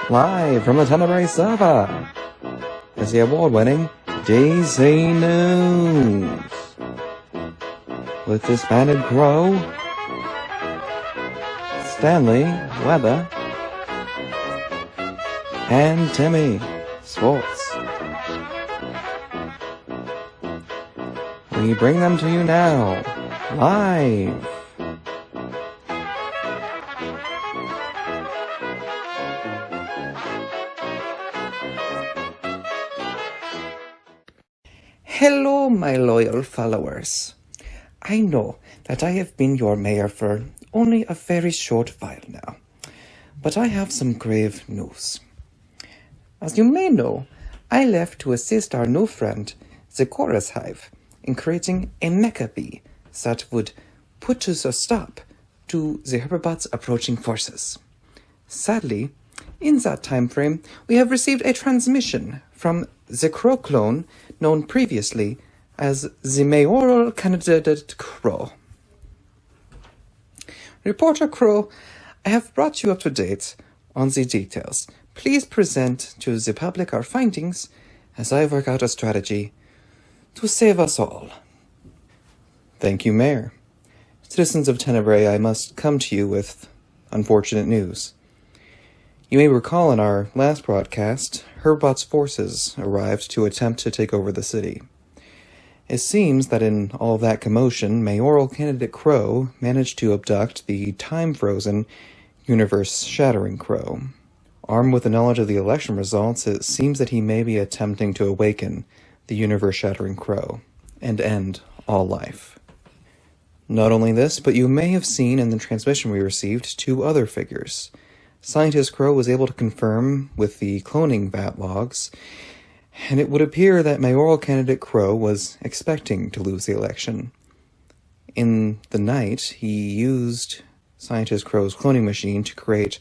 Live from the Titanomachy server is the award-winning DC News. With disbanded Crow, Stanley, Weather, and Timmy, Sports. We bring them to you now, live. Hello, my loyal followers. I know that I have been your mayor for only a very short while now, but I have some grave news. As you may know, I left to assist our new friend, the Chorus Hive, in creating a mecha bee that would put us a stop to the Herberbot's approaching forces. Sadly, in that time frame, we have received a transmission from the Crow clone known previously as the mayoral candidate Crow. Reporter Crow, I have brought you up to date on the details. Please present to the public our findings as I work out a strategy to save us all. Thank you, Mayor. Citizens of Tenebrae, I must come to you with unfortunate news. You may recall in our last broadcast, Herbot's forces arrived to attempt to take over the city. It seems that in all of that commotion, mayoral candidate Crow managed to abduct the time-frozen, universe-shattering Crow. Armed with the knowledge of the election results, it seems that he may be attempting to awaken the universe-shattering Crow and end all life. Not only this, but you may have seen in the transmission we received two other figures. Scientist Crow was able to confirm with the cloning vat logs, and it would appear that mayoral candidate Crow was expecting to lose the election. In the night, he used Scientist Crow's cloning machine to create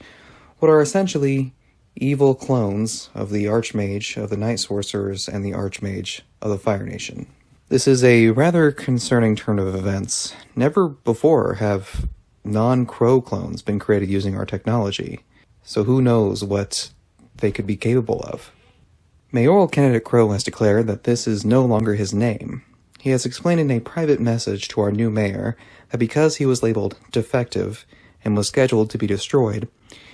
what are essentially evil clones of the Archmage of the Night Sorcerers and the Archmage of the Fire Nation. This is a rather concerning turn of events. Never before have non-Crow clones been created using our technology, so who knows what they could be capable of. Mayoral candidate Crow has declared that this is no longer his name. He has explained in a private message to our new mayor that because he was labeled defective and was scheduled to be destroyed,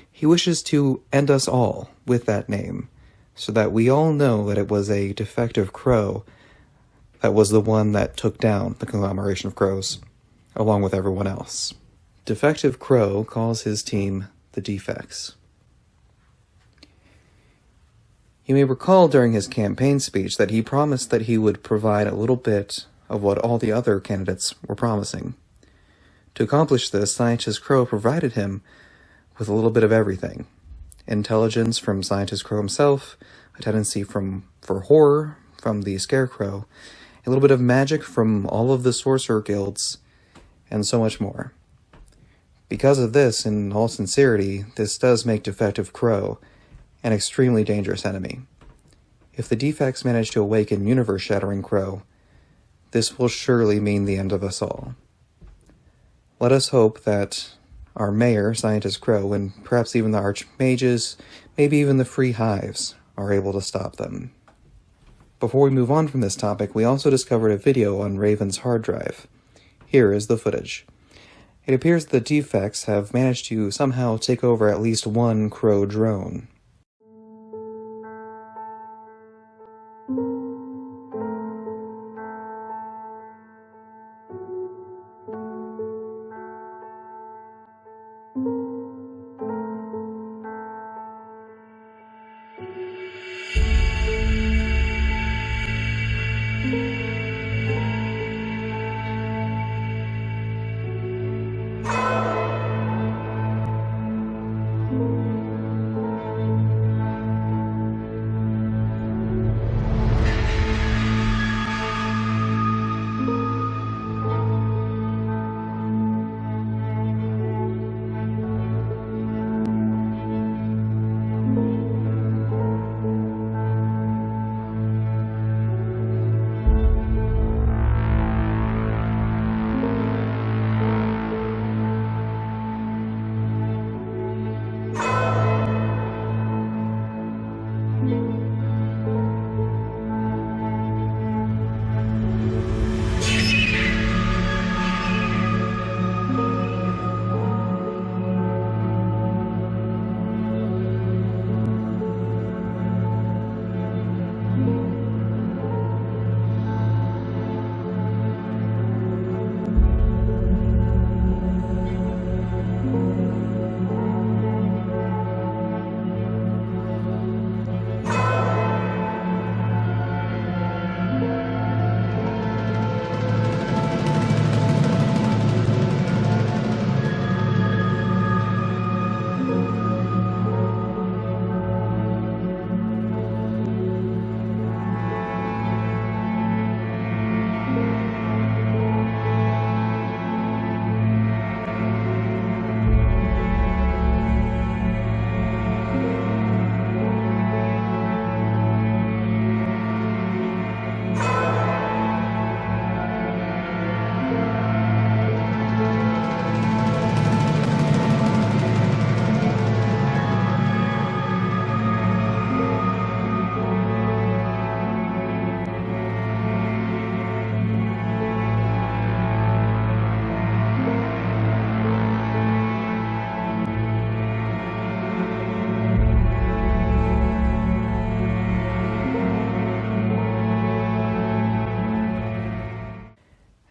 he wishes to end us all with that name, so that we all know that it was a defective Crow that was the one that took down the conglomeration of crows, along with everyone else. Defective Crow calls his team the Defects. You may recall during his campaign speech that he promised that he would provide a little bit of what all the other candidates were promising. To accomplish this, Scientist Crow provided him with a little bit of everything. Intelligence from Scientist Crow himself, a tendency for horror from the Scarecrow, a little bit of magic from all of the Sorcerer Guilds, and so much more. Because of this, in all sincerity, this does make Defective Crow an extremely dangerous enemy. If the Defects manage to awaken universe-shattering Crow, this will surely mean the end of us all. Let us hope that our mayor, Scientist Crow, and perhaps even the Archmages, maybe even the Free Hives, are able to stop them. Before we move on from this topic, we also discovered a video on Raven's hard drive. Here is the footage. It appears the Defects have managed to somehow take over at least one Crow drone.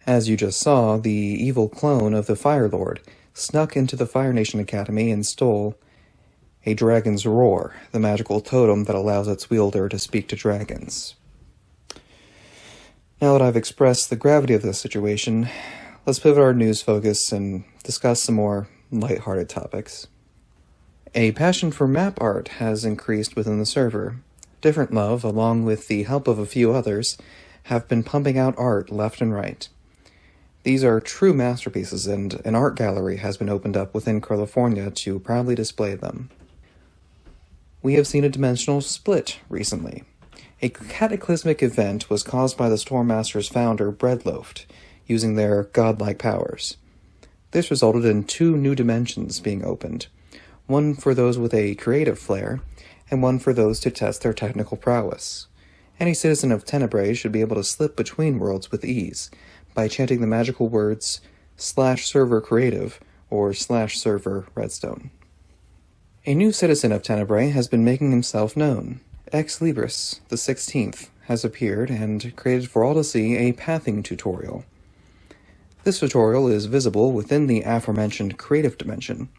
As you just saw, the evil clone of the Fire Lord snuck into the Fire Nation Academy and stole a dragon's roar, the magical totem that allows its wielder to speak to dragons. Now that I've expressed the gravity of this situation, let's pivot our news focus and discuss some more lighthearted topics. A passion for map art has increased within the server. Different Love, along with the help of a few others, have been pumping out art left and right. These are true masterpieces, and an art gallery has been opened up within California to proudly display them. We have seen a dimensional split recently. A cataclysmic event was caused by the Stormmaster's founder, Breadloaf, using their godlike powers. This resulted in 2 new dimensions being opened, one for those with a creative flair, and one for those to test their technical prowess. Any citizen of Tenebrae should be able to slip between worlds with ease, by chanting the magical words /server creative or /server redstone. A new citizen of Tenebrae has been making himself known. Ex Libris, the 16th, has appeared and created for all to see a pathing tutorial. This tutorial is visible within the aforementioned creative dimension.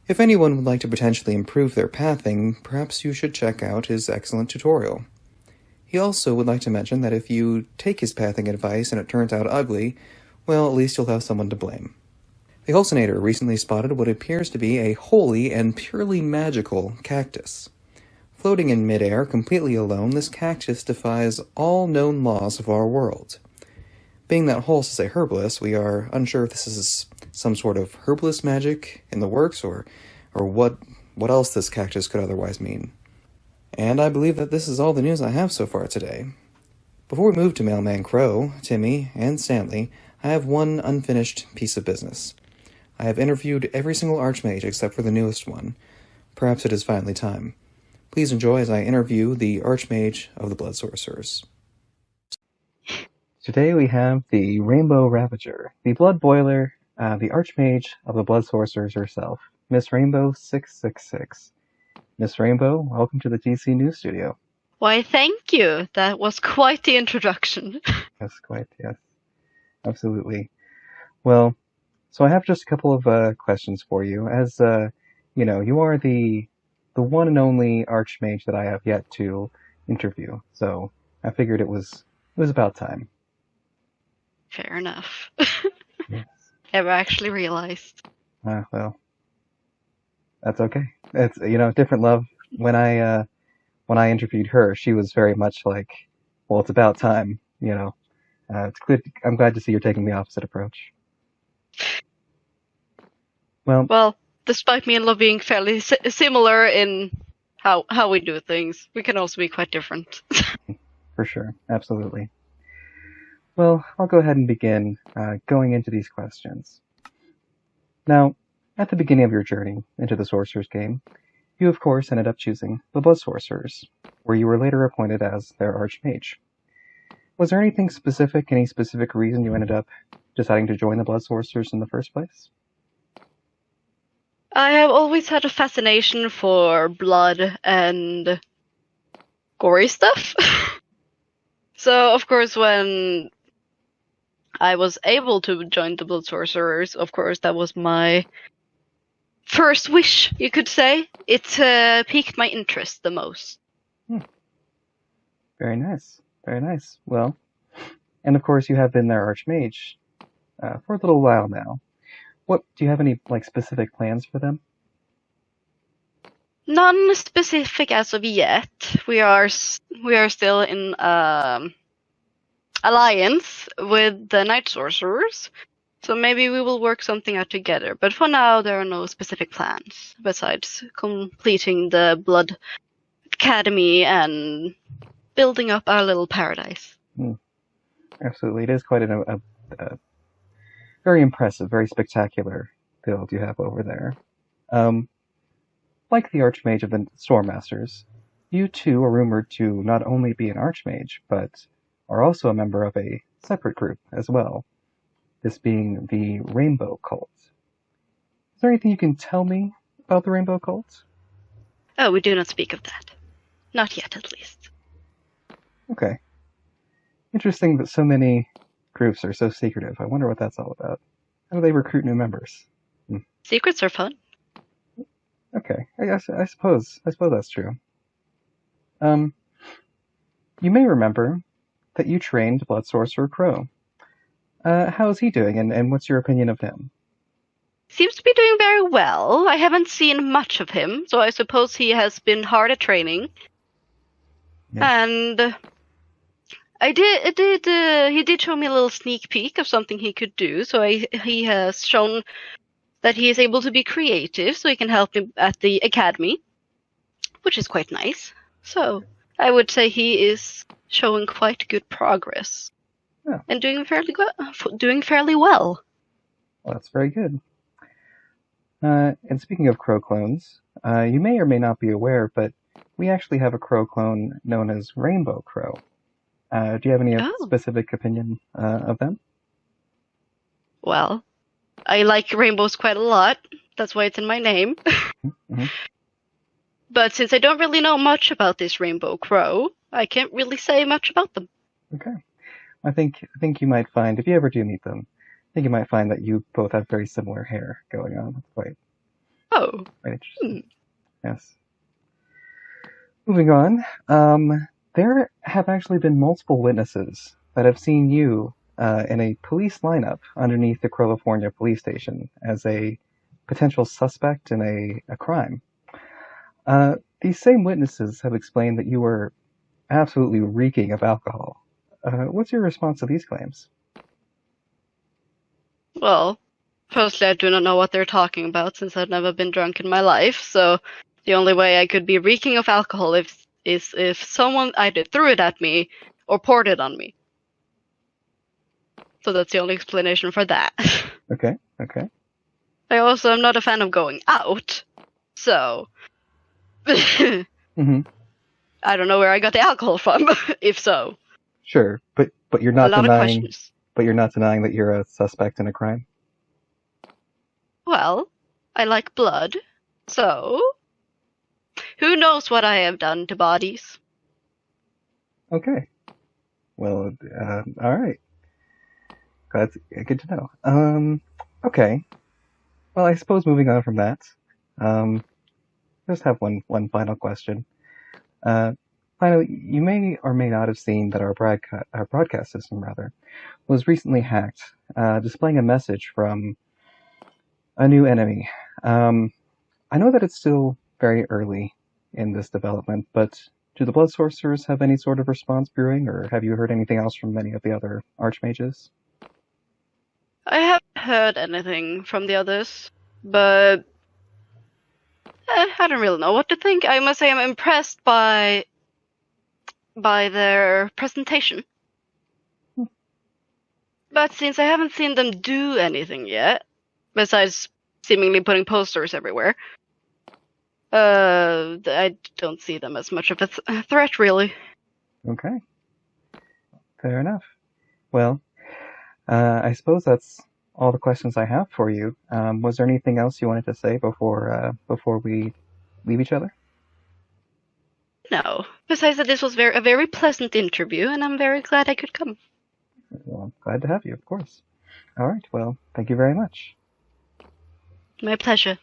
If anyone would like to potentially improve their pathing, perhaps you should check out his excellent tutorial. He also would like to mention that if you take his pathing advice and it turns out ugly, well, at least you'll have someone to blame. The Halcinator recently spotted what appears to be a wholly and purely magical cactus. Floating in midair, completely alone, this cactus defies all known laws of our world. Being that Hulse is a herbalist, we are unsure if this is some sort of herbalist magic in the works, or what else this cactus could otherwise mean. And I believe that this is all the news I have so far today. Before we move to Mailman Crow, Timmy, and Stanley, I have one unfinished piece of business. I have interviewed every single Archmage except for the newest one. Perhaps it is finally time. Please enjoy as I interview the Archmage of the Blood Sorcerers. Today we have the Rainbow Ravager, the Blood Boiler, the Archmage of the Blood Sorcerers herself, Miss Rainbow 666. Miss Rainbow, welcome to the GC News Studio. Why, thank you. That was quite the introduction. Yes. Absolutely. Well, so I have just a couple of questions for you. As, you are the one and only Archmage that I have yet to interview, so I figured it was about time. Fair enough. Yes. Never actually realized. Well, that's okay. It's, Different Love. When I interviewed her, she was very much like, well, it's about time, It's good. I'm glad to see you're taking the opposite approach. Well, despite me and Love being fairly similar in how we do things, we can also be quite different. For sure. Absolutely. Well, I'll go ahead and begin going into these questions. Now, at the beginning of your journey into the Sorcerer's game, you of course ended up choosing the Blood Sorcerers, where you were later appointed as their Archmage. Was there anything specific, any specific reason you ended up deciding to join the Blood Sorcerers in the first place? I have always had a fascination for blood and gory stuff. So, of course, when I was able to join the Blood Sorcerers, of course, that was my first wish, you could say. It piqued my interest the most. Very nice. Very nice. Well, and of course you have been their Archmage for a little while now. What do you have any specific plans for them? None specific as of yet. We are still in alliance with the Night Sorcerers, so maybe we will work something out together. But for now, there are no specific plans besides completing the Blood Academy and building up our little paradise. Absolutely, it is quite a very impressive, very spectacular build you have over there. Like the Archmage of the Stormmasters, you too are rumored to not only be an Archmage, but are also a member of a separate group as well, this being the Rainbow Cult. Is there anything you can tell me about the Rainbow Cult? Oh, we do not speak of that. Not yet, at least. Okay. Interesting that so many groups are so secretive. I wonder what that's all about. How do they recruit new members? Secrets are fun. Okay, I suppose that's true. You may remember that you trained Blood Sorcerer Crow. How is he doing, and what's your opinion of him? Seems to be doing very well. I haven't seen much of him, so I suppose he has been hard at training. Yeah. And he did show me a little sneak peek of something he could do. So he has shown that he is able to be creative, so he can help me at the academy, which is quite nice. So I would say he is showing quite good progress. Yeah. And doing fairly well. Well, that's very good. And speaking of crow clones, you may or may not be aware, but we actually have a crow clone known as Rainbow Crow. Do you have any specific opinion of them? Well, I like rainbows quite a lot. That's why it's in my name. Mm-hmm. But since I don't really know much about this Rainbow Crow, I can't really say much about them. Okay. I think you might find, if you ever do meet them, I think you might find that you both have very similar hair going on. That's quite interesting. Yes. Moving on, there have actually been multiple witnesses that have seen you in a police lineup underneath the California police station as a potential suspect in a crime. These same witnesses have explained that you were absolutely reeking of alcohol. What's your response to these claims? Well, firstly, I do not know what they're talking about since I've never been drunk in my life, so the only way I could be reeking of alcohol is if someone either threw it at me or poured it on me. So that's the only explanation for that. Okay. I also am not a fan of going out, so mm-hmm. I don't know where I got the alcohol from, if so. Sure, but you're not denying. A lot of questions. But you're not denying that you're a suspect in a crime? Well, I like blood, so who knows what I have done to bodies? Okay. Well, all right. That's good to know. Okay. Well, I suppose moving on from that, just have one final question. Finally, you may or may not have seen that our broadcast system, was recently hacked, displaying a message from a new enemy. I know that it's still very early in this development, but do the Blood Sorcerers have any sort of response brewing, or have you heard anything else from any of the other Archmages? I haven't heard anything from the others, but I don't really know what to think. I must say I'm impressed by their presentation. But since I haven't seen them do anything yet, besides seemingly putting posters everywhere, I don't see them as much of a threat, really. Okay. Fair enough. Well, I suppose that's all the questions I have for you. Was there anything else you wanted to say before we leave each other? No. Besides that, this was a very pleasant interview, and I'm very glad I could come. Well, I'm glad to have you, of course. All right. Well, thank you very much. My pleasure.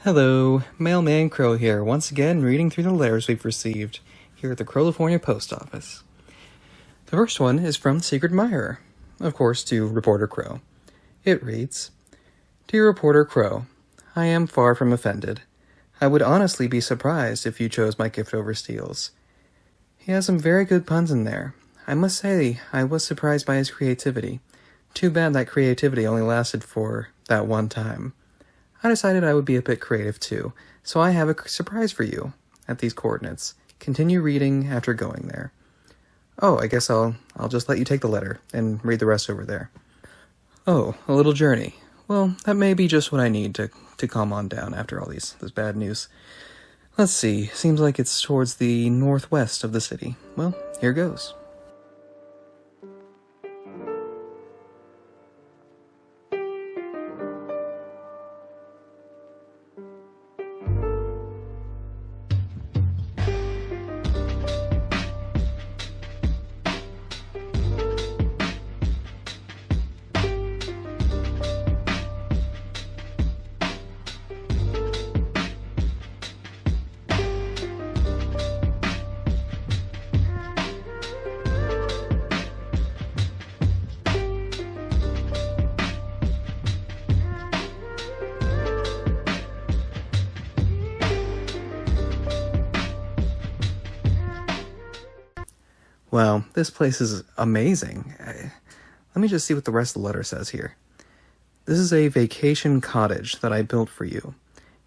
Hello, Mailman Crow here, once again reading through the letters we've received here at the California Post Office. The first one is from Sigrid Meyer, of course, to Reporter Crow. It reads, Dear Reporter Crow, I am far from offended. I would honestly be surprised if you chose my gift over Steele's. He has some very good puns in there. I must say I was surprised by his creativity. Too bad that creativity only lasted for that one time. I decided I would be a bit creative too, so I have a surprise for you at these coordinates. Continue reading after going there. Oh, I guess I'll just let you take the letter and read the rest over there. Oh, a little journey. Well, that may be just what I need to calm on down after all this bad news. Let's see, seems like it's towards the northwest of the city. Well, here goes. Wow, this place is amazing. Let me just see what the rest of the letter says here. This is a vacation cottage that I built for you.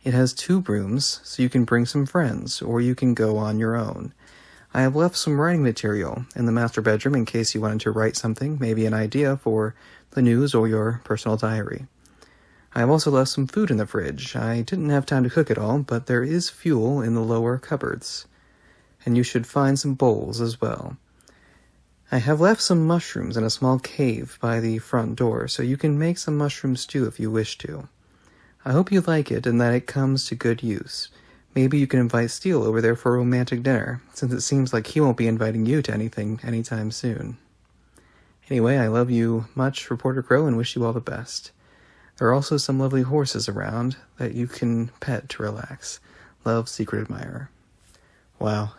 It has 2 rooms, so you can bring some friends, or you can go on your own. I have left some writing material in the master bedroom in case you wanted to write something, maybe an idea for the news or your personal diary. I have also left some food in the fridge. I didn't have time to cook it all, but there is fuel in the lower cupboards. And you should find some bowls as well. I have left some mushrooms in a small cave by the front door, so you can make some mushroom stew if you wish to. I hope you like it and that it comes to good use. Maybe you can invite Steele over there for a romantic dinner, since it seems like he won't be inviting you to anything anytime soon. Anyway, I love you much, Reporter Crow, and wish you all the best. There are also some lovely horses around that you can pet to relax. Love, Secret Admirer. Wow.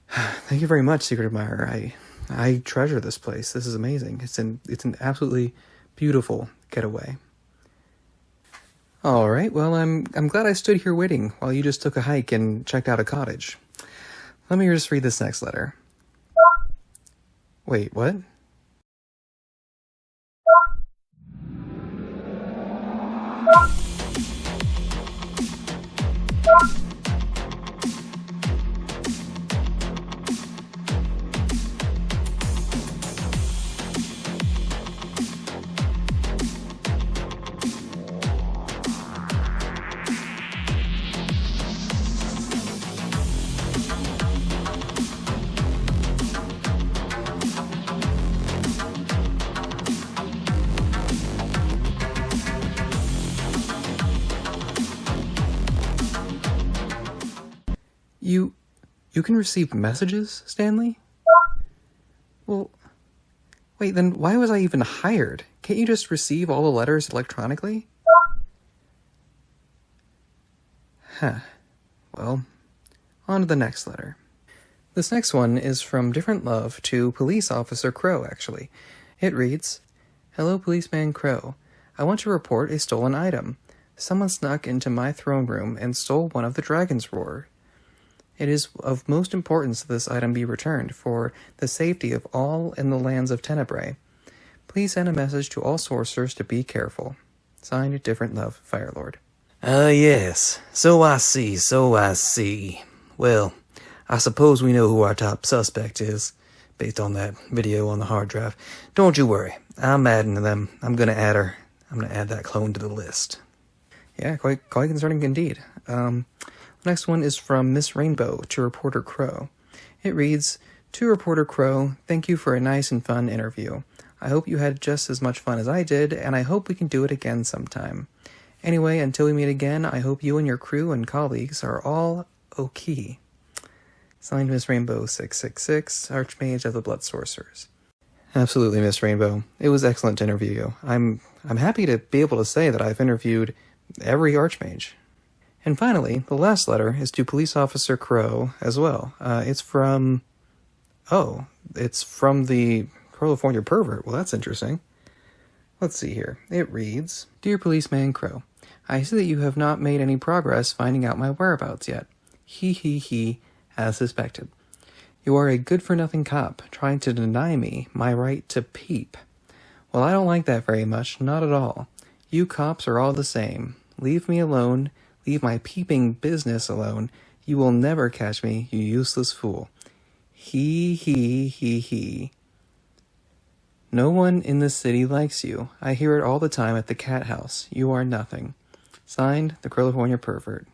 Thank you very much, Secret Admirer. I treasure this place. This is amazing. It's an absolutely beautiful getaway. All right. Well, I'm glad I stood here waiting while you just took a hike and checked out a cottage. Let me just read this next letter. Wait, what? You can receive messages, Stanley? Well, wait, then why was I even hired? Can't you just receive all the letters electronically? Huh. Well, on to the next letter. This next one is from Different Love to Police Officer Crow, actually. It reads, Hello, Policeman Crow. I want to report a stolen item. Someone snuck into my throne room and stole one of the dragon's roar. It is of most importance that this item be returned for the safety of all in the lands of Tenebrae. Please send a message to all sorcerers to be careful. Signed, Different Love, Firelord. Yes. So I see. Well, I suppose we know who our top suspect is, based on that video on the hard drive. Don't you worry. I'm adding them. I'm gonna add that clone to the list. Yeah, quite concerning indeed. The next one is from Miss Rainbow to Reporter Crow. It reads, "To Reporter Crow, thank you for a nice and fun interview. I hope you had just as much fun as I did, and I hope we can do it again sometime. Anyway, until we meet again, I hope you and your crew and colleagues are all okay." Signed, Miss Rainbow 666, Archmage of the Blood Sorcerers. Absolutely, Miss Rainbow. It was excellent to interview you. I'm happy to be able to say that I've interviewed every Archmage. And finally, the last letter is to Police Officer Crow as well. It's from the California Pervert. Well, that's interesting. Let's see here. It reads, "Dear Policeman Crow, I see that you have not made any progress finding out my whereabouts yet. He, as suspected. You are a good-for-nothing cop, trying to deny me my right to peep. Well, I don't like that very much, not at all. You cops are all the same. Leave me alone. Leave my peeping business alone. You will never catch me, you useless fool. He. No one in this city likes you. I hear it all the time at the cat house. You are nothing. Signed, the California Pervert."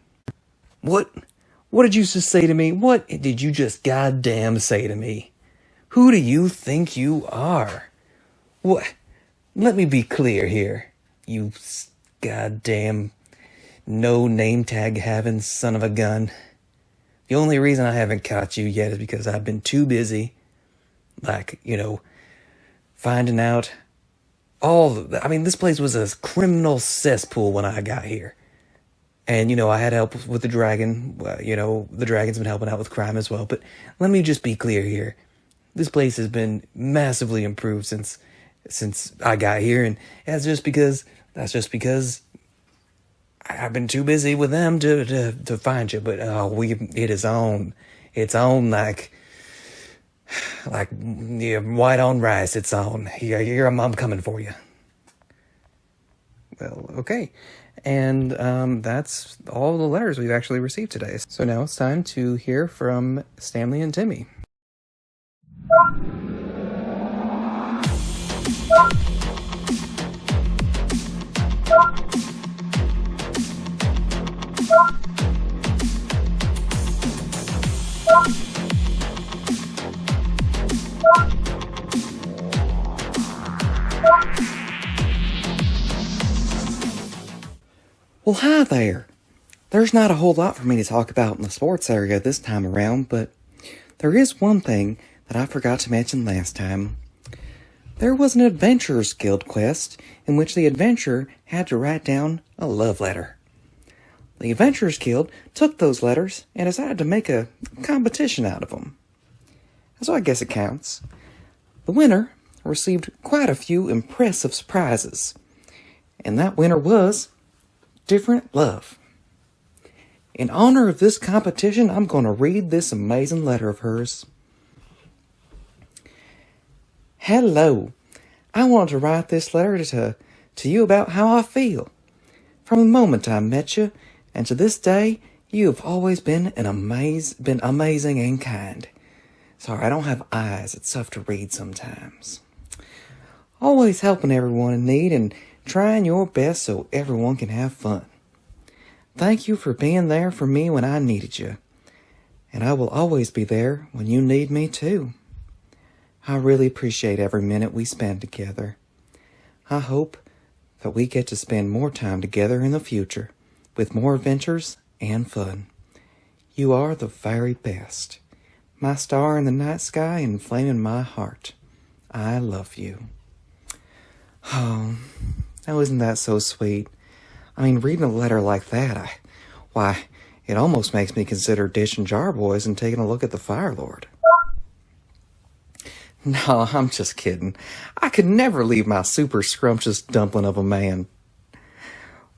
What did you just say to me? What did you just goddamn say to me? Who do you think you are? What? Let me be clear here. You goddamn no name tag having son of a gun. The only reason I haven't caught you yet is because I've been too busy, finding out this place was a criminal cesspool when I got here. And, I had help with the dragon. The dragon's been helping out with crime as well. But let me just be clear here. This place has been massively improved since I got here. And that's just because I've been too busy with them to find you. But it's on like white on rice. It's on. Here I'm coming for you. Well, okay. And that's all the letters we've actually received today. So now it's time to hear from Stanley and Timmy. Well, hi there. There's not a whole lot for me to talk about in the sports area this time around, but there is one thing that I forgot to mention last time. There was an Adventurers Guild quest in which the adventurer had to write down a love letter. The Adventurers Guild took those letters and decided to make a competition out of them. So I guess it counts. The winner received quite a few impressive prizes, and that winner was Different Love. In honor of this competition, I'm going to read this amazing letter of hers. Hello. I wanted to write this letter to you about how I feel. From the moment I met you, and to this day, you have always been amazing and kind. Sorry, I don't have eyes. It's tough to read sometimes. Always helping everyone in need and trying your best so everyone can have fun. Thank you for being there for me when I needed you. And I will always be there when you need me too. I really appreciate every minute we spend together. I hope that we get to spend more time together in the future with more adventures and fun. You are the very best. My star in the night sky and flame in my heart. I love you. Oh, now isn't that so sweet? I mean, reading a letter like that, it almost makes me consider ditching Jar Boys and taking a look at the Fire Lord. No, I'm just kidding. I could never leave my super scrumptious dumpling of a man.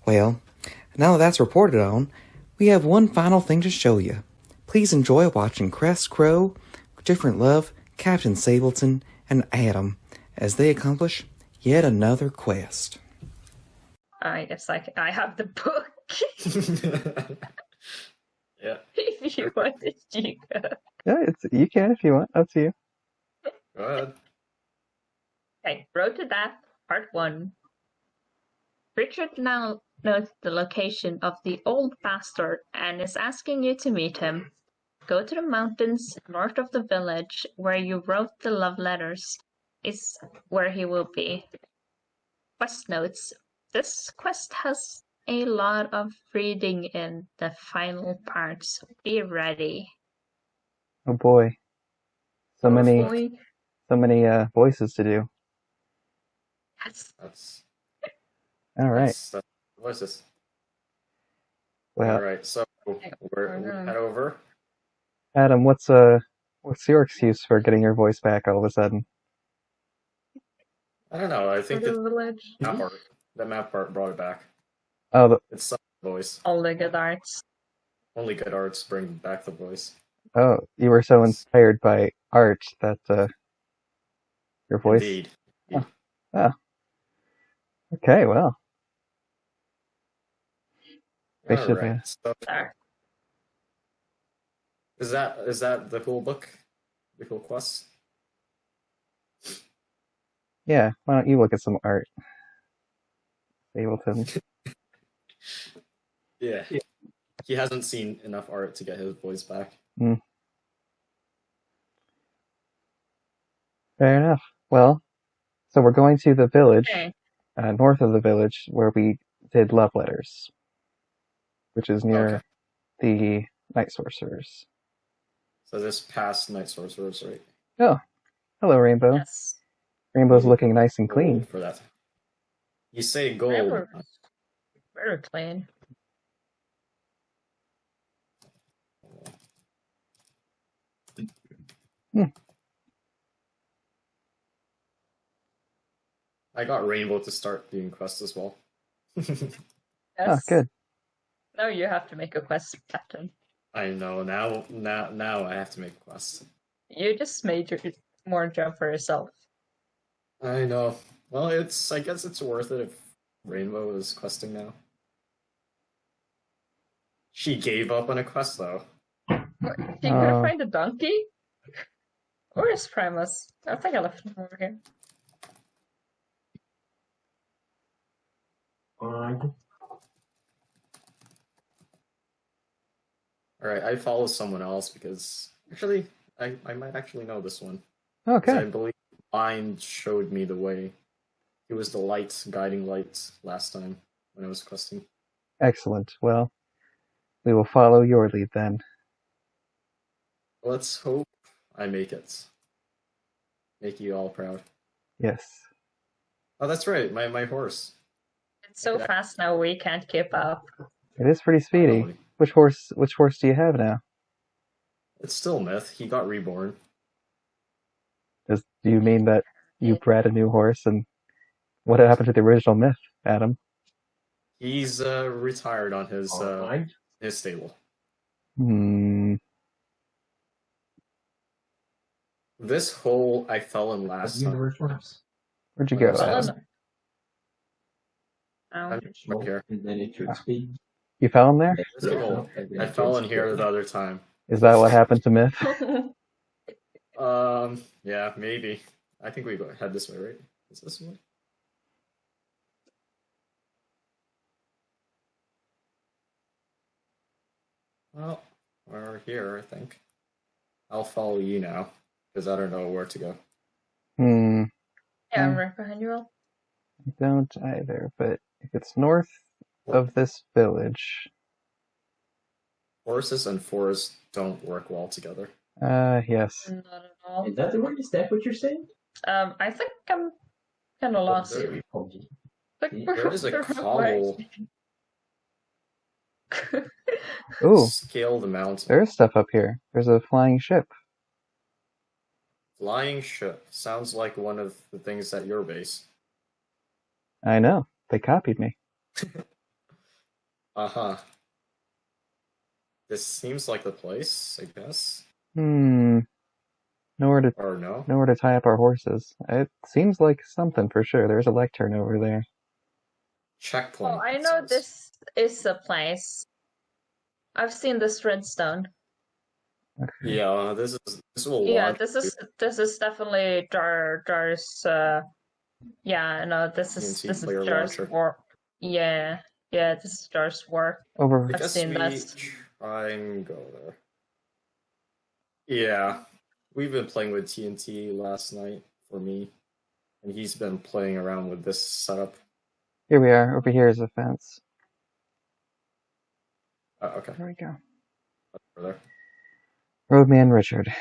Well, now that that's reported on, we have one final thing to show you. Please enjoy watching Crest Crow, Different Love, Captain Sableton, and Adam as they accomplish yet another quest. I guess I have the book. Yeah. If you want to, you go. Yeah, you can if you want. Up to you. Go ahead. Okay, Road to Death, Part 1. Richard now knows the location of the old bastard and is asking you to meet him. Go to the mountains north of the village where you wrote the love letters is where he will be. Quest notes. This quest has a lot of reading in the final parts. Be ready. Oh boy. So many Boy. voices to do. Yes. That's All right. what is this? Well, All right, so we head over. Adam, what's your excuse for getting your voice back all of a sudden? I don't know. I think The the village. map part brought it back. Oh, It's some voice. All the good arts. Only good arts bring back the voice. you were so inspired by art that your voice. Indeed. Oh. Okay, well. They All should right. So, There. is that the cool book? The cool quest? Yeah, why don't you look at some art? Ableton. Yeah. He hasn't seen enough art to get his voice back. Fair enough. Well, so we're going to the village, Okay. North of the village, where we did love letters, which is near the night sorcerers. So this past night sorcerers, right? Oh, hello, Rainbow. Yes. Rainbow's looking nice and clean. Gold for that. You say gold. Rainbow is very clean. I got Rainbow to start doing quests as well. Yes. Oh, good. Now you have to make a quest pattern. I know. Now I have to make quests. You just made more job for yourself. I know. Well, I guess it's worth it if Rainbow is questing now. She gave up on a quest though. You gonna find a donkey? Where's Primus? I think I left him over here. Alright, I follow someone else because actually I might actually know this one. Okay. I believe Bryant showed me the way. He was the guiding light last time when I was questing. Excellent. Well, we will follow your lead then. Let's hope I make it. Make you all proud. Yes. Oh, that's right, my horse. It's so fast now we can't keep up. It is pretty speedy. Probably. Which horse do you have now? It's still Myth. He got reborn. Do you mean that you bred a new horse, and what happened to the original Myth, Adam? He's retired on his stable. This hole I fell in last time. Where'd you go, Well, Adam? I'm right here. You fell in there? This hole. I fell in here the other time. Is that what happened to Myth? Yeah, maybe. I think we head this way, right? Is this one? Well, we're here, I think. I'll follow you now, because I don't know where to go. Yeah, I'm right behind you all. I don't either, but if it's north of this village... Horses and forests don't work well together. Yes. Not at all. Is that the word? Is that what you're saying? I think I'm kind of lost. There, Like, there is a we're cobble. Ooh, Scale the mountain. there's stuff up here. There's a flying ship. Flying ship. Sounds like one of the things at your base. I know. They copied me. Uh-huh. This seems like the place, I guess. Nowhere to Or no? nowhere to tie up our horses. It seems like something for sure. There's a lectern over there. Checkpoint. Oh, I know this is a place. I've seen this redstone. Okay. Yeah, this will Yeah, launch. this is definitely Jar's. Yeah, no, this is TNT player Jar's launcher. Yeah, yeah, the stars work. Over. I I've guess seen we that. try and go there. Yeah, we've been playing with TNT last night for me, and he's been playing around with this setup. Here we are. Over here is the fence. Okay, There we go. over there. Roadman Richard.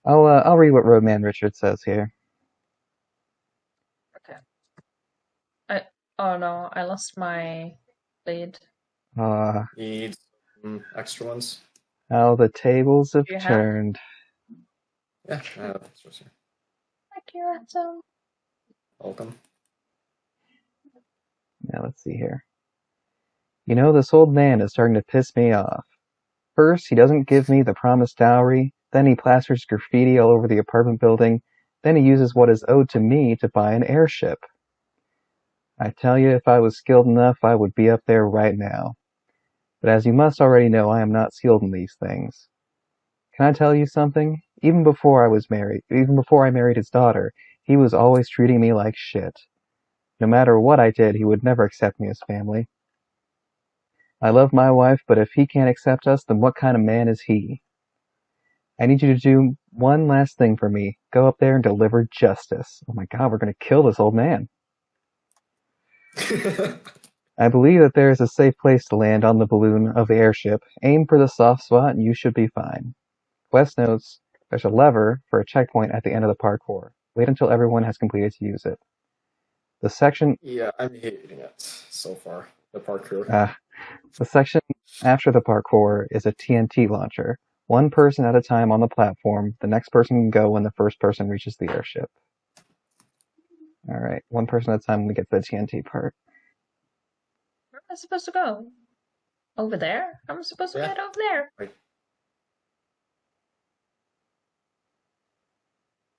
I'll read what Roadman Richard says here. Okay. Oh no, I lost my lead. Need some extra ones. How the tables have Do you have? turned. Yeah, I have extras here. Thank you, Ransom. Welcome. Now let's see here. You know, this old man is starting to piss me off. First, he doesn't give me the promised dowry, then he plasters graffiti all over the apartment building, then he uses what is owed to me to buy an airship. I tell you, if I was skilled enough, I would be up there right now. But as you must already know, I am not skilled in these things. Can I tell you something? Even before I married his daughter, he was always treating me like shit. No matter what I did, he would never accept me as family. I love my wife, but if he can't accept us, then what kind of man is he? I need you to do one last thing for me. Go up there and deliver justice. Oh my god, we're going to kill this old man. I believe that there is a safe place to land on the balloon of the airship. Aim for the soft spot and you should be fine. Quest notes, there's a lever for a checkpoint at the end of the parkour. Wait until everyone has completed to use it. The section Yeah, I'm hating it so far. The parkour. The section after the parkour is a TNT launcher. One person at a time on the platform. The next person can go when the first person reaches the airship. Alright, one person at a time when we get to the TNT part. Where am I supposed to go? Over there? I'm supposed to Yeah. get over there. Right.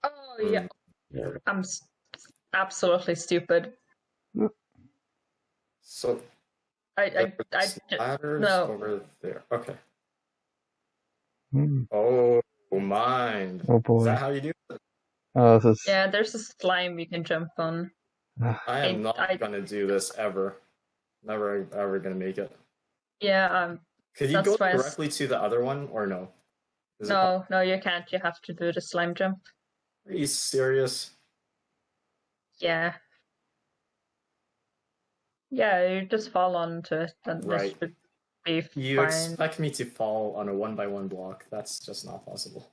Oh yeah. I'm absolutely stupid. So I ladders no. over there. Okay. Hmm. Oh, mind. Oh Is boy. that how you do it? Oh, this is... Yeah, there's a slime you can jump on. I am not gonna do this ever. Never ever gonna make it. Yeah, Could you that's go why directly to the other one or no? no, you can't. You have to do the slime jump. Are you serious? Yeah. Yeah, you just fall onto it and Right. this should be You fine. expect me to fall on a 1x1 block? That's just not possible.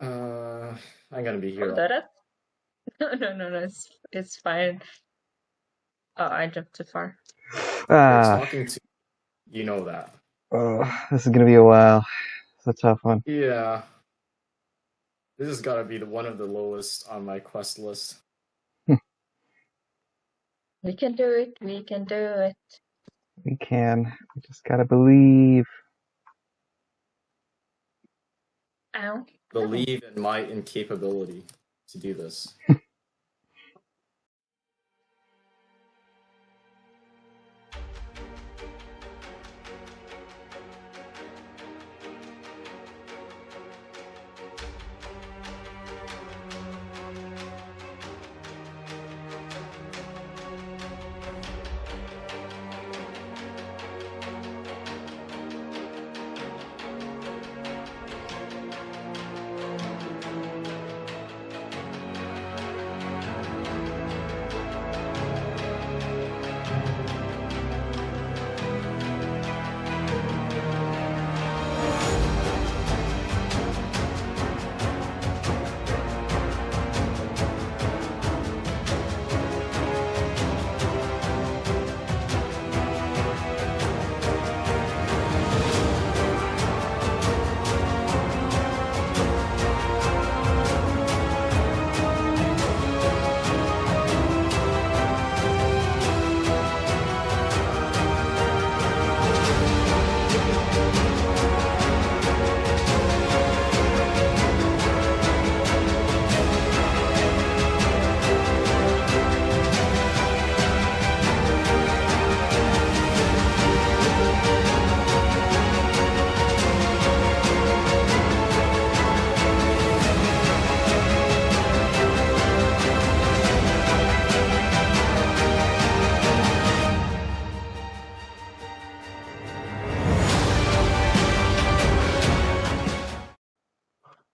I'm gonna be here. Oh, did it? No, it's fine. Oh, I jumped too far. You're talking to. You know that. Oh, this is gonna be a while. It's a tough one. Yeah. This has got to be one of the lowest on my quest list. We can do it. We can do it. We can. We just gotta believe. Ow. Believe in my incapability to do this.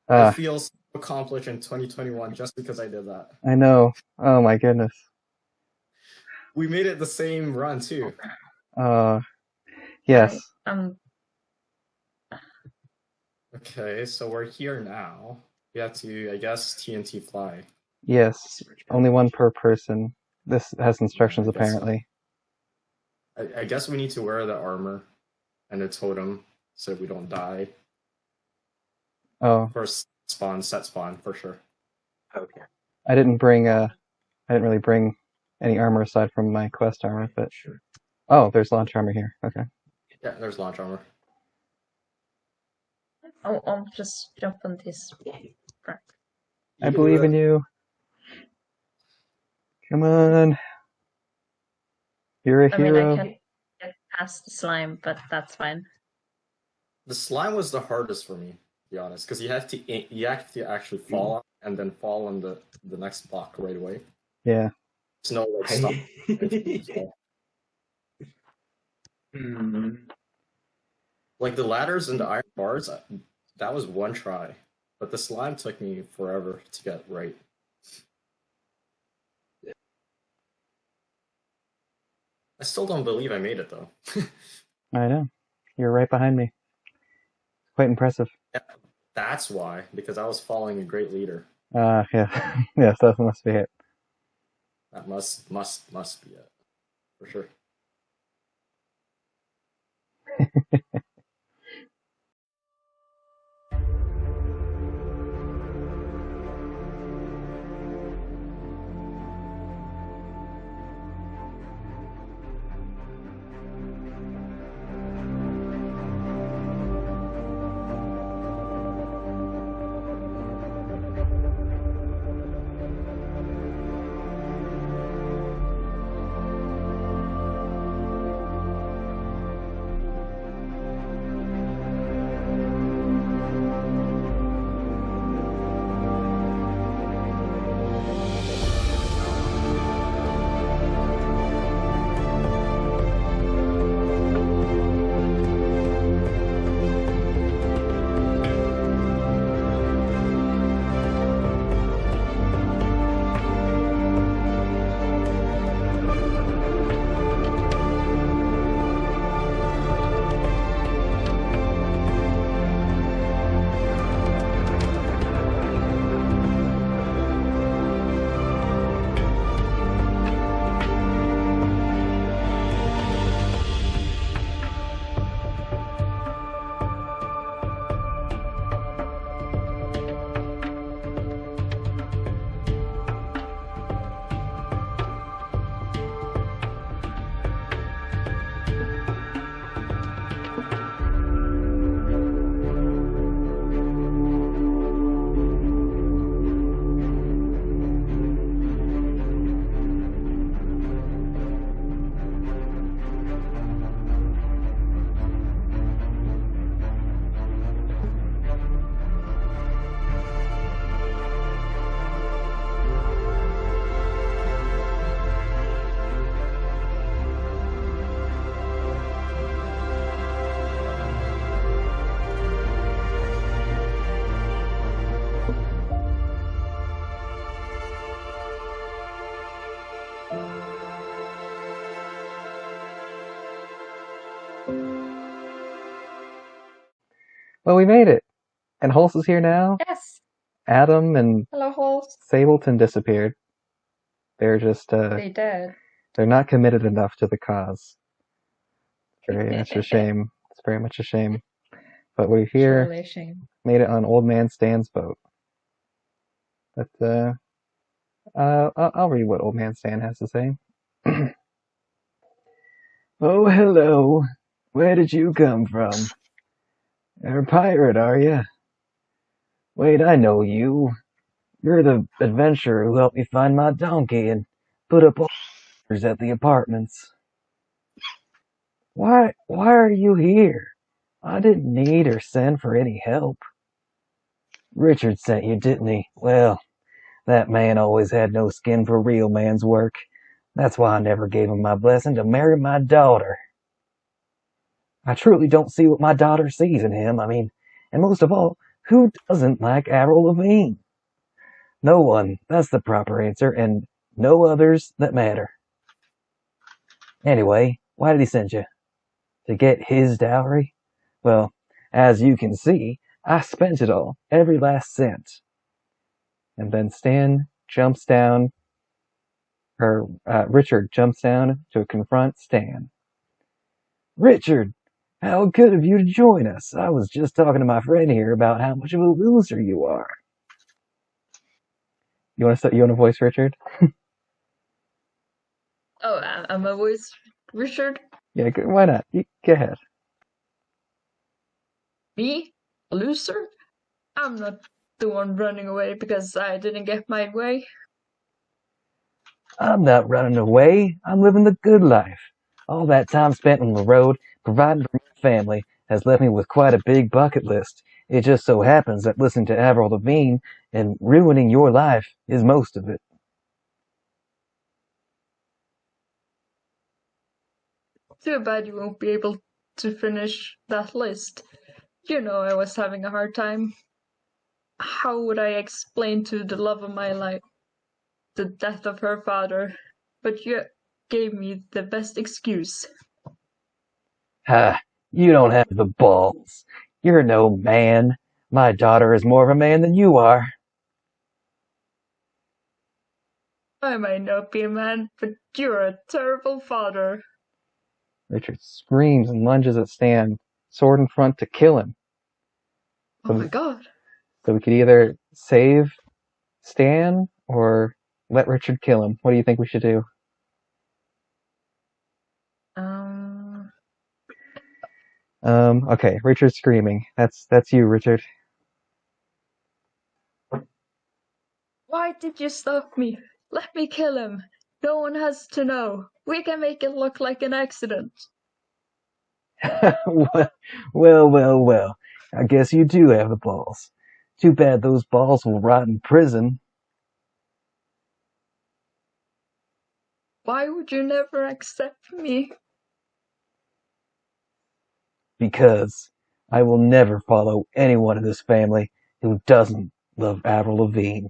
I feel so accomplished in 2021 just because I did that. I know. Oh my goodness. We made it the same run too. Yes. Okay, so we're here now. We have to, I guess, TNT fly. Yes. Only one per person. This has instructions I guess so. apparently. I guess we need to wear the armor and the totem so we don't die. Oh. First spawn, set spawn for sure. Okay. I didn't really bring any armor aside from my quest armor, but Sure. oh, there's launch armor here. Okay. Yeah, there's launch armor. I'll just jump on this. I believe in you. Come on. You're a hero. I can't get past the slime, but that's fine. The slime was the hardest for me, to be honest, because you have to actually fall on and then fall on the next block right away. Yeah. There's no like stop. Like the ladders and the iron bars, that was one try, but the slime took me forever to get right. I still don't believe I made it though. I know. You're right behind me. Quite impressive. Yeah, that's why, because I was following a great leader. Yeah. Yes, that must be it. That must be it. For sure. Well, we made it. And Hulse is here now. Yes. Adam and Hello, Hulse. Sableton disappeared. They're just, They did. They're not committed enough to the cause. Very much a shame. It's very much a shame. But we're here. Surely a shame. Made it on Old Man Stan's boat. But, I'll read what Old Man Stan has to say. Oh, hello. Where did you come from? You're a pirate, are you? Wait, I know you. You're the adventurer who helped me find my donkey and put up orders at the apartments. Why are you here? I didn't need or send for any help. Richard sent you, didn't he? Well, that man always had no skin for real man's work. That's why I never gave him my blessing to marry my daughter. I truly don't see what my daughter sees in him. I mean, and most of all, Who doesn't like Avril Lavigne? No one. That's the proper answer, and no others that matter. Anyway, why did he send you? To get his dowry? Well, as you can see, I spent it all, every last cent. And then Richard jumps down to confront Stan. Richard, how good of you to join us. I was just talking to my friend here about how much of a loser you are. You want to voice Richard? Oh, I'm a voice, Richard. Yeah, why not? Go ahead. Me? A loser? I'm not the one running away because I didn't get my way. I'm not running away. I'm living the good life. All that time spent on the road, providing for my family, has left me with quite a big bucket list. It just so happens that listening to Avril Lavigne and ruining your life is most of it. Too bad you won't be able to finish that list. You know I was having a hard time. How would I explain to the love of my life the death of her father? But you gave me the best excuse. Ha! You don't have the balls. You're no man. My daughter is more of a man than you are. I might not be a man, but you're a terrible father. Richard screams and lunges at Stan, sword in front to kill him. Oh my god. So we could either save Stan or let Richard kill him. What do you think we should do? Okay, Richard's screaming. That's you, Richard. Why did you stop me? Let me kill him. No one has to know. We can make it look like an accident. Well. I guess you do have the balls. Too bad those balls will rot in prison. Why would you never accept me? Because I will never follow anyone in this family who doesn't love Avril Lavigne.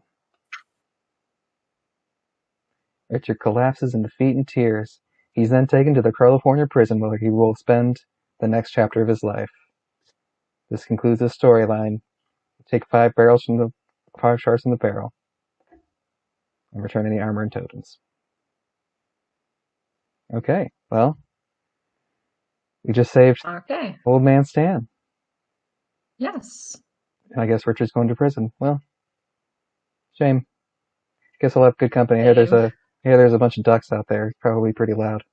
Richard collapses in defeat and tears. He's then taken to the California prison where he will spend the next chapter of his life. This concludes the storyline. Take 5 shards from the barrel and return any armor and totems. Okay, well, we just saved old man Stan. Yes. And I guess Richard's going to prison. Well, shame. Guess I'll have good company. Here there's a bunch of ducks out there. Probably pretty loud.